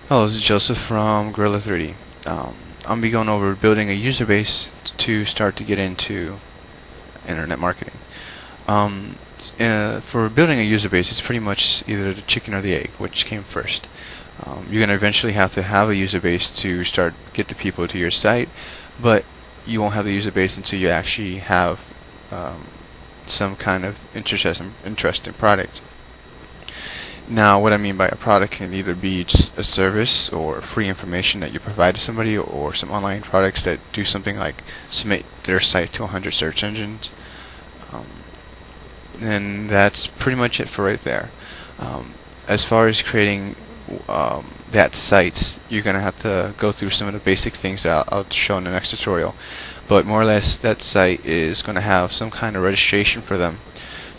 Hello, this is Joseph from Gorilla 3D. I'm gonna be going over building a user base to start to get into internet marketing. For building a user base, it's pretty much either the chicken or the egg, which came first. You're gonna eventually have to have a user base to start get the people to your site, but you won't have the user base until you actually have some kind of interesting product. Now, what I mean by a product can either be just a service or free information that you provide to somebody, or some online products that do something like submit their site to 100 search engines. Um, and that's pretty much it for right there. As far as creating that site, you're going to have to go through some of the basic things that I'll show in the next tutorial. But more or less, that site is going to have some kind of registration for them.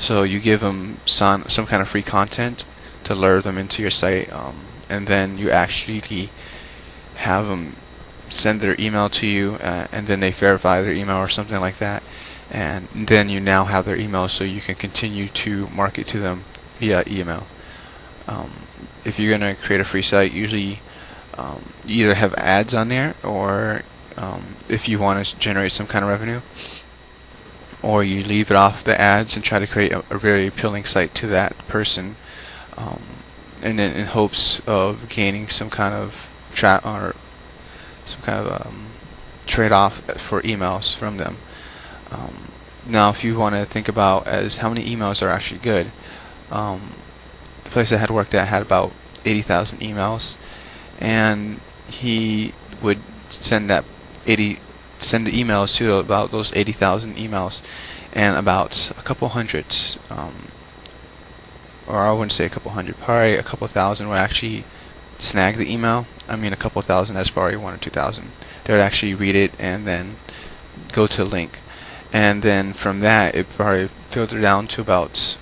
So you give them some kind of free content to lure them into your site, and then you actually have them send their email to you, and then they verify their email or something like that, and then you now have their email, so you can continue to market to them via email. If you're going to create a free site, usually you either have ads on there, or if you want to generate some kind of revenue, or you leave it off the ads and try to create a very appealing site to that person, and then in hopes of gaining some kind of trade-off for emails from them. Now, if you want to think about as how many emails are actually good, the place I had worked at had about 80,000 emails, and he would send the emails to about those 80,000 emails, and about a couple hundred, or I wouldn't say a couple hundred, probably a couple thousand would actually snag the email. I mean, a couple thousand, that's probably 1 or 2,000. They would actually read it and then go to a link. And then from that, it probably filtered down to about,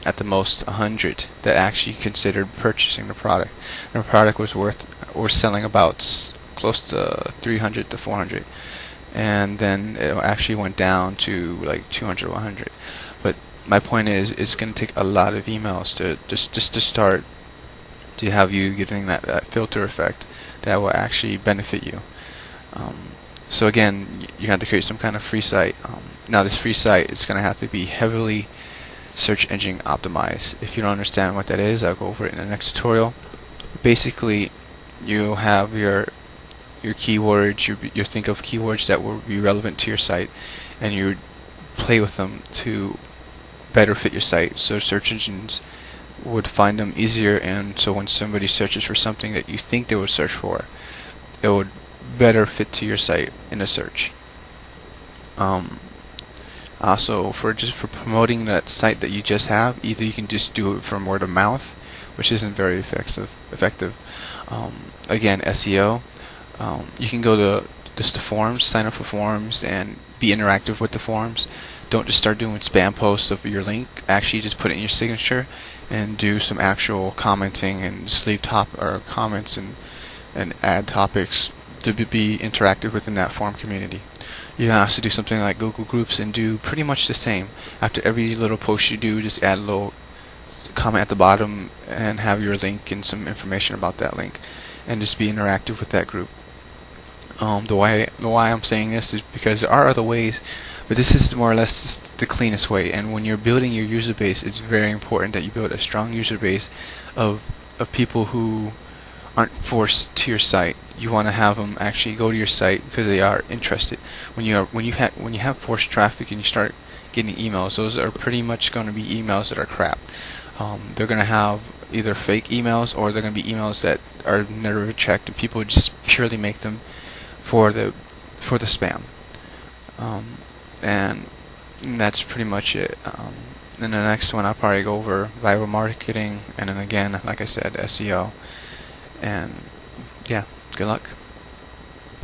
at the most, 100 that actually considered purchasing the product. The product was selling about close to 300 to 400. And then it actually went down to like 200 or 100. But my point is, it's going to take a lot of emails to just to start to have you getting that filter effect that will actually benefit you. So again, you have to create some kind of free site. Now, this free site is going to have to be heavily search engine optimized. If you don't understand what that is, I'll go over it in the next tutorial. Basically, you have your keywords. You think of keywords that will be relevant to your site, and you play with them to better fit your site, so search engines would find them easier, and so when somebody searches for something that you think they would search for, it would better fit to your site in a search. Also, for promoting that site that you just have, either you can just do it from word of mouth, which isn't very effective. Again, SEO. You can go to just the forums, sign up for forums, and be interactive with the forums. Don't just start doing spam posts of your link. Actually, just put it in your signature and do some actual commenting, and just leave comments and add topics to be interactive within that forum community. You can also do something like Google Groups and do pretty much the same. After every little post you do, just add a little comment at the bottom and have your link and some information about that link, and just be interactive with that group. The why I'm saying this is because there are other ways, but this is more or less the cleanest way. And when you're building your user base, it's very important that you build a strong user base of people who aren't forced to your site. You want to have them actually go to your site because they are interested. When you have forced traffic and you start getting emails, those are pretty much going to be emails that are crap. They're going to have either fake emails, or they're going to be emails that are never checked, and people just purely make them for the spam. And that's pretty much it. In the next one, I'll probably go over viral marketing, and then again, like I said, SEO. And yeah, good luck.